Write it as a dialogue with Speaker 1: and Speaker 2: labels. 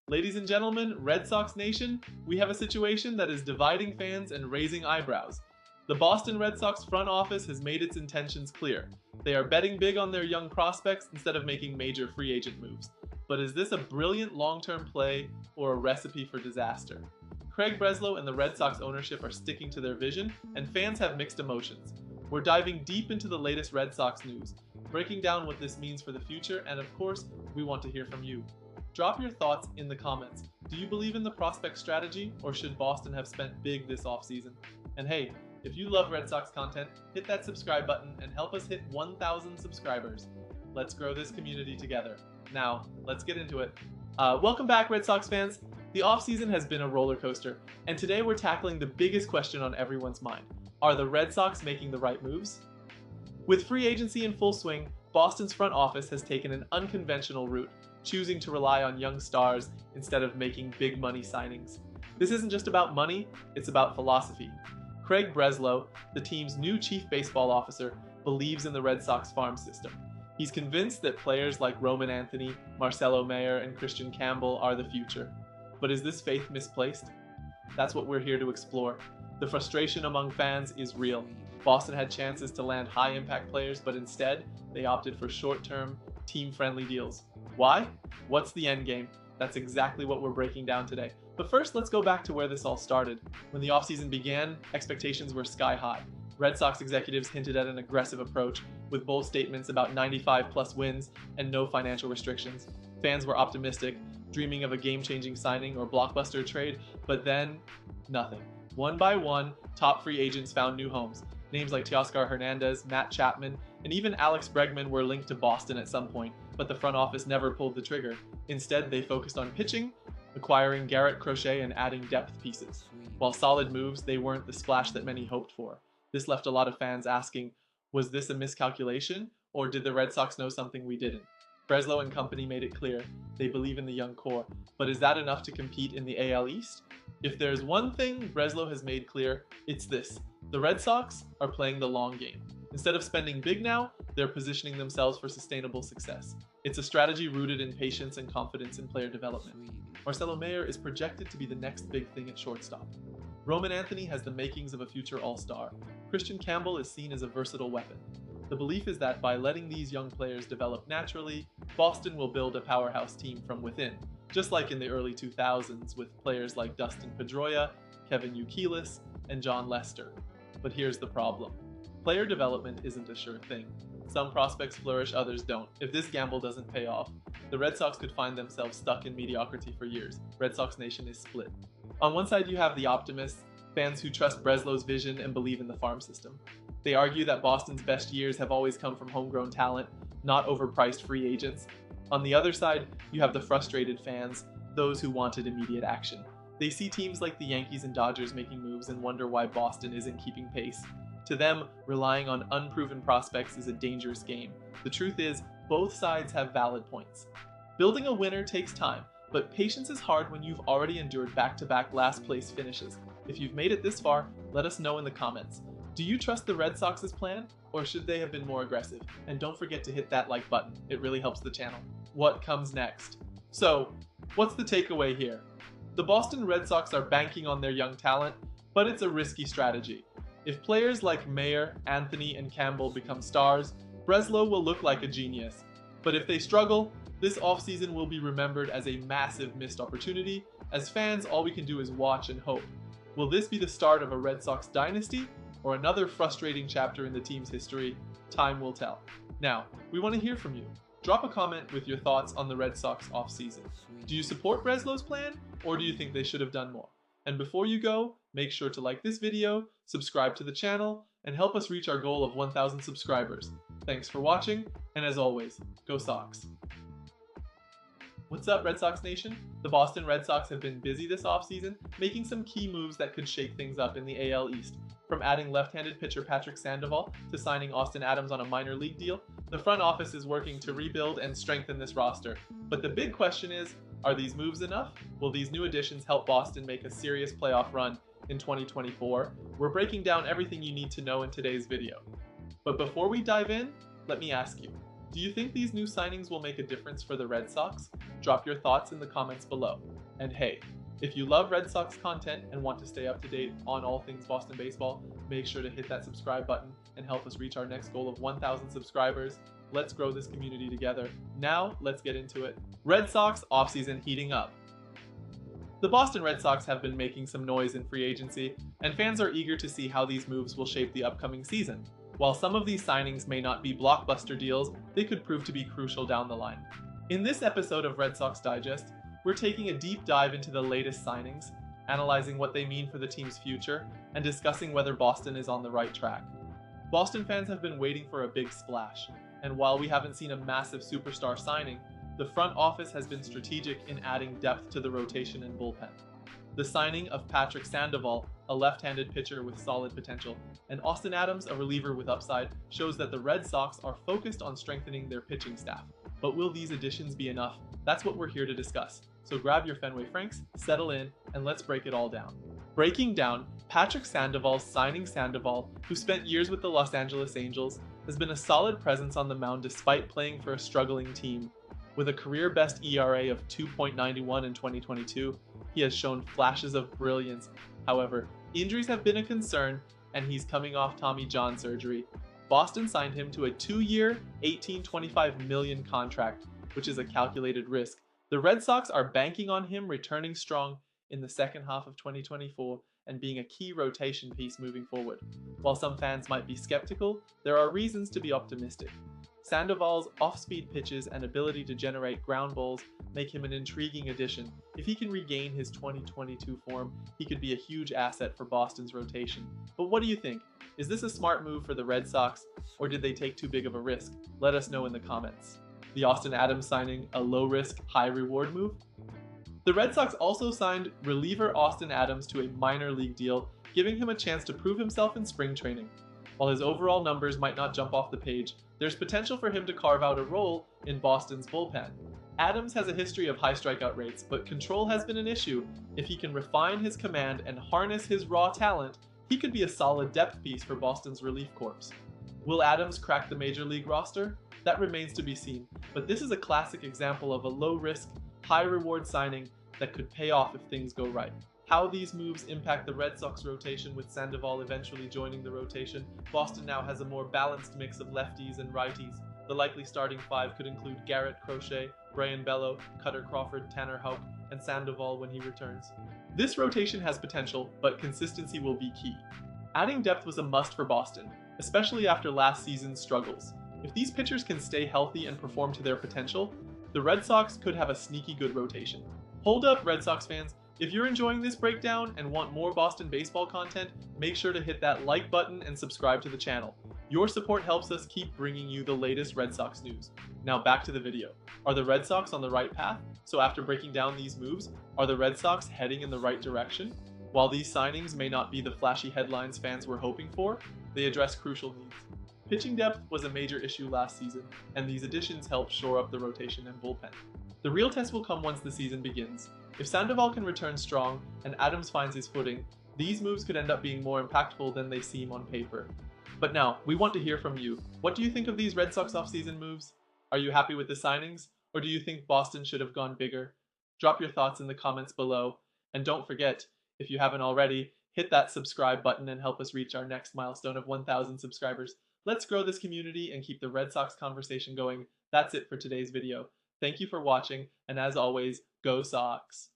Speaker 1: Ladies and gentlemen, Red Sox Nation, we have a situation that is dividing fans and raising eyebrows. The Boston Red Sox front office has made its intentions clear. They are betting big on their young prospects instead of making major free agent moves. But is this a brilliant long-term play or a recipe for disaster? Craig Breslow and the Red Sox ownership are sticking to their vision, and fans have mixed emotions. We're diving deep into the latest Red Sox news, breaking down what this means for the future, and of course, we want to hear from you. Drop your thoughts in the comments. Do you believe in the prospect strategy, or should Boston have spent big this offseason? And hey, if you love Red Sox content, hit that subscribe button and help us hit 1,000 subscribers. Let's grow this community together. Now, let's get into it. Welcome back, Red Sox fans. The offseason has been a roller coaster, and today we're tackling the biggest question on everyone's mind. Are the Red Sox making the right moves? With free agency in full swing, Boston's front office has taken an unconventional route, choosing to rely on young stars instead of making big money signings. This isn't just about money, it's about philosophy. Craig Breslow, the team's new chief baseball officer, believes in the Red Sox farm system. He's convinced that players like Roman Anthony, Marcelo and Christian Campbell are the future. But is this faith misplaced? That's what we're here to explore. The frustration among fans is real. Boston had chances to land high-impact players, but instead, they opted for short-term, team-friendly deals. Why? What's the end game? That's exactly what we're breaking down today. But first, let's go back to where this all started. When the offseason began, expectations were sky high. Red Sox executives hinted at an aggressive approach, with bold statements about 95-plus wins and no financial restrictions. Fans were optimistic, dreaming of a game-changing signing or blockbuster trade, but then, nothing. One by one, top free agents found new homes. Names like Teoscar Hernandez, Matt Chapman, and even Alex Bregman were linked to Boston at some point, but the front office never pulled the trigger. Instead, they focused on pitching, acquiring Garrett, Crochet, and adding depth pieces. While solid moves, they weren't the splash that many hoped for. This left a lot of fans asking, was this a miscalculation, or did the Red Sox know something we didn't? Breslow and company made it clear they believe in the young core, but is that enough to compete in the AL East? If there's one thing Breslow has made clear, it's this. The Red Sox are playing the long game. Instead of spending big now, they're positioning themselves for sustainable success. It's a strategy rooted in patience and confidence in player development. Marcelo is projected to be the next big thing at shortstop. Roman Anthony has the makings of a future all-star. Christian Campbell is seen as a versatile weapon. The belief is that by letting these young players develop naturally, Boston will build a powerhouse team from within, just like in the early 2000s with players like Dustin Pedroia, Kevin Youkilis, and John Lester. But here's the problem. Player development isn't a sure thing. Some prospects flourish, others don't. If this gamble doesn't pay off, the Red Sox could find themselves stuck in mediocrity for years. Red Sox Nation is split. On one side, you have the optimists, fans who trust Breslow's vision and believe in the farm system. They argue that Boston's best years have always come from homegrown talent, not overpriced free agents. On the other side, you have the frustrated fans, those who wanted immediate action. They see teams like the Yankees and Dodgers making moves and wonder why Boston isn't keeping pace. To them, relying on unproven prospects is a dangerous game. The truth is, both sides have valid points. Building a winner takes time, but patience is hard when you've already endured back-to-back last-place finishes. If you've made it this far, let us know in the comments. Do you trust the Red Sox's plan, or should they have been more aggressive? And don't forget to hit that like button, it really helps the channel. What comes next? So, what's the takeaway here? The Boston Red Sox are banking on their young talent, but it's a risky strategy. If players like Anthony, and Campbell become stars, Breslow will look like a genius. But if they struggle, this offseason will be remembered as a massive missed opportunity. As fans, all we can do is watch and hope. Will this be the start of a Red Sox dynasty, or another frustrating chapter in the team's history? Time will tell. Now, we want to hear from you. Drop a comment with your thoughts on the Red Sox offseason. Do you support Breslow's plan, or do you think they should have done more? And before you go, make sure to like this video, subscribe to the channel, and help us reach our goal of 1,000 subscribers. Thanks for watching, and as always, go Sox! What's up, Red Sox Nation? The Boston Red Sox have been busy this offseason, making some key moves that could shake things up in the AL East. From adding left-handed pitcher Patrick Sandoval to signing Austin Adams on a minor league deal, the front office is working to rebuild and strengthen this roster. But the big question is, are these moves enough? Will these new additions help Boston make a serious playoff run in 2024? We're breaking down everything you need to know in today's video. But before we dive in, let me ask you, Do you think these new signings will make a difference for the Red Sox? Drop your thoughts in the comments below. And hey, if you love Red Sox content and want to stay up to date on all things Boston baseball, make sure to hit that subscribe button and help us reach our next goal of 1,000 subscribers. Let's grow this community together. Now, let's get into it. Red Sox offseason heating up. The Boston Red Sox have been making some noise in free agency, and fans are eager to see how these moves will shape the upcoming season. While some of these signings may not be blockbuster deals, they could prove to be crucial down the line. In this episode of Red Sox Digest, we're taking a deep dive into the latest signings, analyzing what they mean for the team's future, and discussing whether Boston is on the right track. Boston fans have been waiting for a big splash, and while we haven't seen a massive superstar signing, the front office has been strategic in adding depth to the rotation and bullpen. The signing of Patrick Sandoval, a left-handed pitcher with solid potential, and Austin Adams, a reliever with upside, shows that the Red Sox are focused on strengthening their pitching staff. But will these additions be enough? That's what we're here to discuss. So grab your Fenway Franks, settle in, and let's break it all down. Breaking down, Patrick Sandoval signing Sandoval, who spent years with the Los Angeles Angels, has been a solid presence on the mound despite playing for a struggling team. With a career-best ERA of 2.91 in 2022, he has shown flashes of brilliance. However, injuries have been a concern, and he's coming off Tommy John surgery. Boston signed him to a 2-year, $18.25 million contract, which is a calculated risk. The Red Sox are banking on him returning strong in the second half of 2024 and being a key rotation piece moving forward. While some fans might be skeptical, there are reasons to be optimistic. Sandoval's off-speed pitches and ability to generate ground balls make him an intriguing addition. If he can regain his 2022 form, he could be a huge asset for Boston's rotation. But what do you think? Is this a smart move for the Red Sox, or did they take too big of a risk? Let us know in the comments. The Austin Adams signing a low-risk, high-reward move? The Red Sox also signed reliever Austin Adams to a minor league deal, giving him a chance to prove himself in spring training. While his overall numbers might not jump off the page, there's potential for him to carve out a role in Boston's bullpen. Adams has a history of high strikeout rates, but control has been an issue. If he can refine his command and harness his raw talent, he could be a solid depth piece for Boston's relief corps. Will Adams crack the major league roster? That remains to be seen, but this is a classic example of a low-risk, high-reward signing that could pay off if things go right. How these moves impact the Red Sox rotation with Sandoval eventually joining the rotation, Boston now has a more balanced mix of lefties and righties. The likely starting five could include Garrett, Crochet, Brayan Bello, Cutter Crawford, Tanner Houck, and Sandoval when he returns. This rotation has potential, but consistency will be key. Adding depth was a must for Boston, especially after last season's struggles. If these pitchers can stay healthy and perform to their potential, the Red Sox could have a sneaky good rotation. Hold up, Red Sox fans! If you're enjoying this breakdown and want more Boston baseball content, make sure to hit that like button and subscribe to the channel. Your support helps us keep bringing you the latest Red Sox news. Now back to the video. Are the Red Sox on the right path? So after breaking down these moves, are the Red Sox heading in the right direction? While these signings may not be the flashy headlines fans were hoping for, they address crucial needs. Pitching depth was a major issue last season, and these additions help shore up the rotation and bullpen. The real test will come once the season begins. If Sandoval can return strong and Adams finds his footing, these moves could end up being more impactful than they seem on paper. But now, we want to hear from you. What do you think of these Red Sox offseason moves? Are you happy with the signings, or do you think Boston should have gone bigger? Drop your thoughts in the comments below, and don't forget, if you haven't already, hit that subscribe button and help us reach our next milestone of 1,000 subscribers. Let's grow this community and keep the Red Sox conversation going. That's it for today's video. Thank you for watching, and as always, go Sox!